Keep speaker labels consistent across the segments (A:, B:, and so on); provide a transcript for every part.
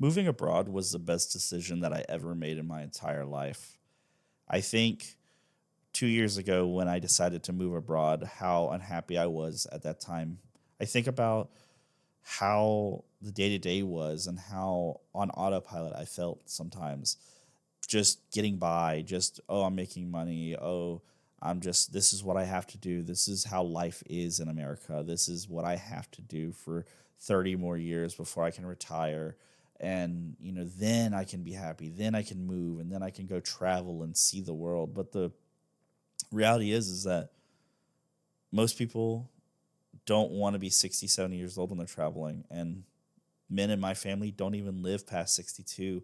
A: Moving abroad was the best decision that I ever made in my entire life. I think 2 years ago when I decided to move abroad, how unhappy I was at that time. I think about how the day to day was and how on autopilot I felt sometimes. Just getting by, just, oh, I'm making money. Oh, this is what I have to do. This is how life is in America. This is what I have to do for 30 more years before I can retire. And, then I can be happy. Then I can move and then I can go travel and see the world. But the reality is that most people don't want to be 60, 70 years old when they're traveling. And men in my family don't even live past 62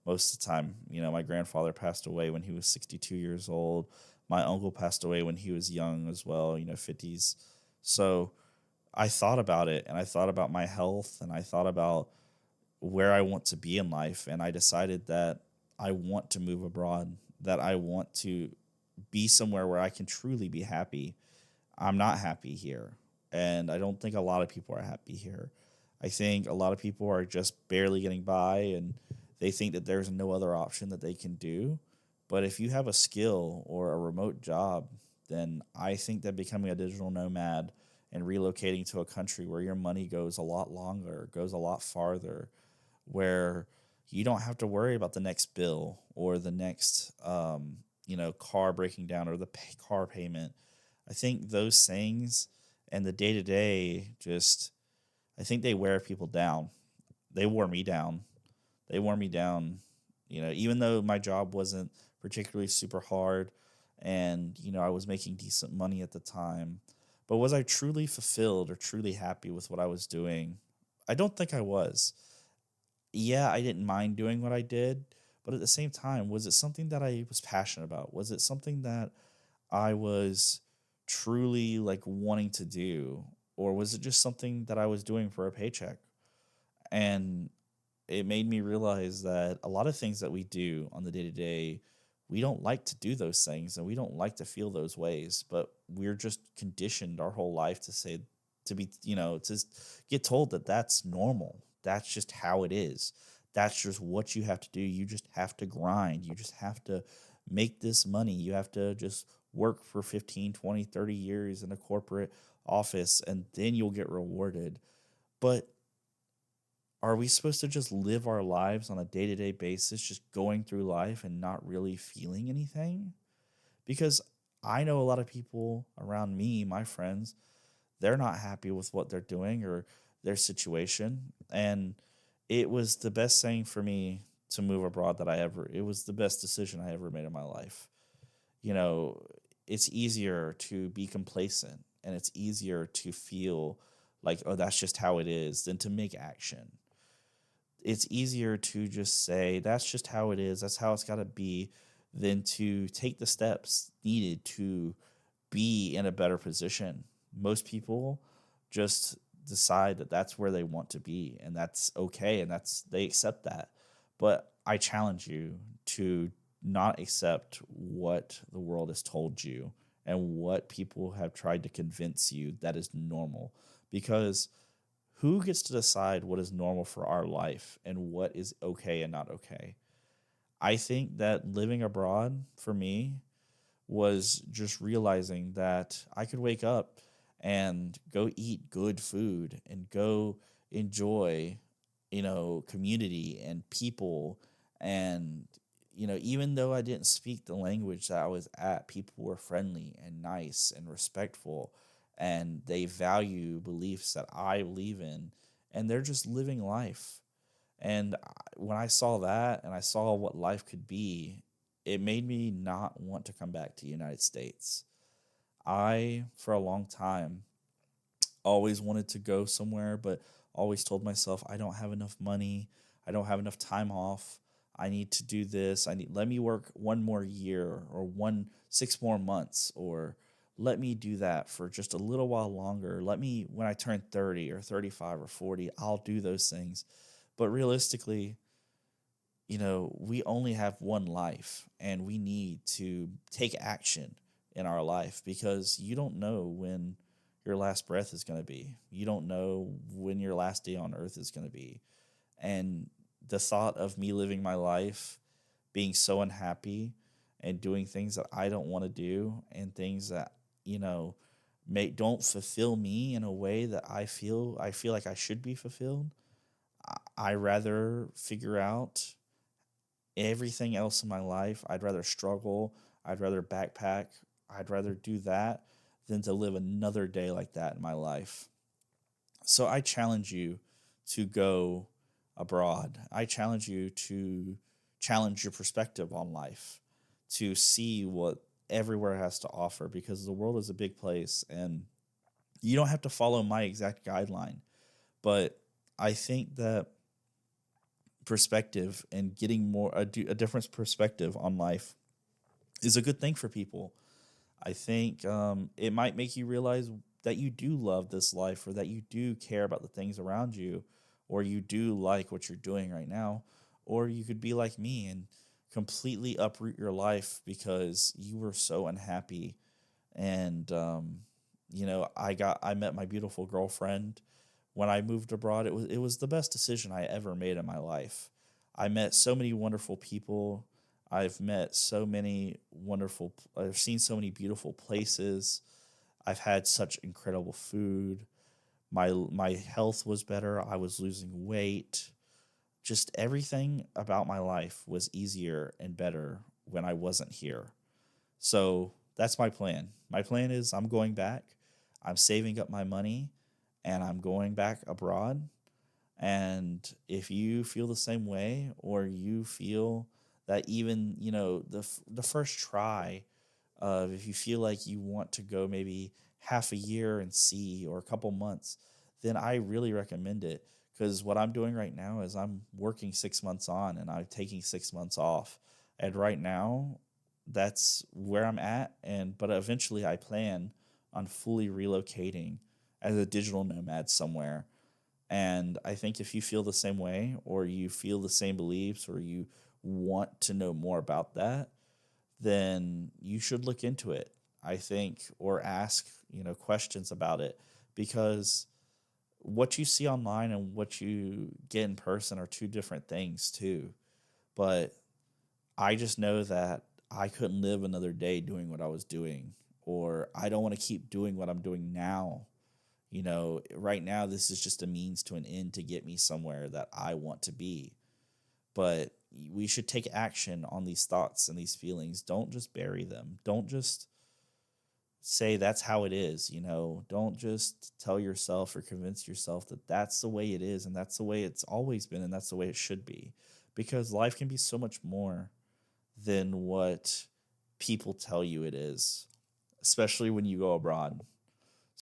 A: most of the time. My grandfather passed away when he was 62 years old. My uncle passed away when he was young as well, 50s. So I thought about it and I thought about my health and I thought about where I want to be in life. And I decided that I want to move abroad, that I want to be somewhere where I can truly be happy. I'm not happy here. And I don't think a lot of people are happy here. I think a lot of people are just barely getting by and they think that there's no other option that they can do. But if you have a skill or a remote job, then I think that becoming a digital nomad and relocating to a country where your money goes a lot longer, goes a lot farther, where you don't have to worry about the next bill or the next, car breaking down or the car payment. I think those things and the day to day just, I think they wear people down. They wore me down. They wore me down. Even though my job wasn't particularly super hard and, I was making decent money at the time, but was I truly fulfilled or truly happy with what I was doing? I don't think I was. Yeah, I didn't mind doing what I did, but at the same time, was it something that I was passionate about? Was it something that I was truly like wanting to do? Or was it just something that I was doing for a paycheck? And it made me realize that a lot of things that we do on the day to day, we don't like to do those things and we don't like to feel those ways, but we're just conditioned our whole life to say, to be, to get told that that's normal. That's just how it is. That's just what you have to do. You just have to grind. You just have to make this money. You have to just work for 15, 20, 30 years in a corporate office and then you'll get rewarded. But are we supposed to just live our lives on a day to day basis, just going through life and not really feeling anything? Because I know a lot of people around me, my friends, they're not happy with what they're doing or their situation. And it was the best thing for me to move abroad it was the best decision I ever made in my life. You know, it's easier to be complacent and it's easier to feel like, oh, that's just how it is than to make action. It's easier to just say that's just how it is, that's how it's got to be, than to take the steps needed to be in a better position. Most people just decide that that's where they want to be and that's okay and that's they accept that. But I challenge you to not accept what the world has told you and what people have tried to convince you that is normal, because who gets to decide what is normal for our life and what is okay and not okay? I think that living abroad for me was just realizing that I could wake up and go eat good food and go enjoy, community and people. And, even though I didn't speak the language that I was at, people were friendly and nice and respectful. And they value beliefs that I believe in. And they're just living life. And when I saw that and I saw what life could be, it made me not want to come back to the United States. I, for a long time, always wanted to go somewhere, but always told myself, I don't have enough money. I don't have enough time off. I need to do this. Let me work one more year or 6 more months, or let me do that for just a little while longer. Let me, when I turn 30 or 35 or 40, I'll do those things. But realistically, we only have one life and we need to take action in our life, because you don't know when your last breath is going to be. You don't know when your last day on earth is going to be. And the thought of me living my life being so unhappy and doing things that I don't want to do and things that, you know, don't fulfill me in a way that I feel like I should be fulfilled. I rather figure out everything else in my life. I'd rather struggle. I'd rather backpack. I'd rather do that than to live another day like that in my life. So I challenge you to go abroad. I challenge you to challenge your perspective on life, to see what everywhere has to offer, because the world is a big place and you don't have to follow my exact guideline. But I think that perspective and getting a different perspective on life is a good thing for people. I think it might make you realize that you do love this life, or that you do care about the things around you, or you do like what you're doing right now. Or you could be like me and completely uproot your life because you were so unhappy. And, I met my beautiful girlfriend when I moved abroad. It was the best decision I ever made in my life. I met so many wonderful people. I've seen so many beautiful places. I've had such incredible food. My health was better. I was losing weight. Just everything about my life was easier and better when I wasn't here. So that's my plan. My plan is I'm going back. I'm saving up my money and I'm going back abroad. And if you feel the same way, or you feel that even, the first try of, if you feel like you want to go maybe half a year and see, or a couple months, then I really recommend it. Because what I'm doing right now is I'm working 6 months on and I'm taking 6 months off. And right now, that's where I'm at. But eventually I plan on fully relocating as a digital nomad somewhere. And I think if you feel the same way, or you feel the same beliefs, or you want to know more about that, then you should look into it, I think, or ask, questions about it, because what you see online and what you get in person are two different things too. But I just know that I couldn't live another day doing what I was doing, or I don't want to keep doing what I'm doing now. Right now, this is just a means to an end to get me somewhere that I want to be. But we should take action on these thoughts and these feelings. Don't just bury them. Don't just say that's how it is. Don't just tell yourself or convince yourself that that's the way it is and that's the way it's always been and that's the way it should be. Because life can be so much more than what people tell you it is, especially when you go abroad.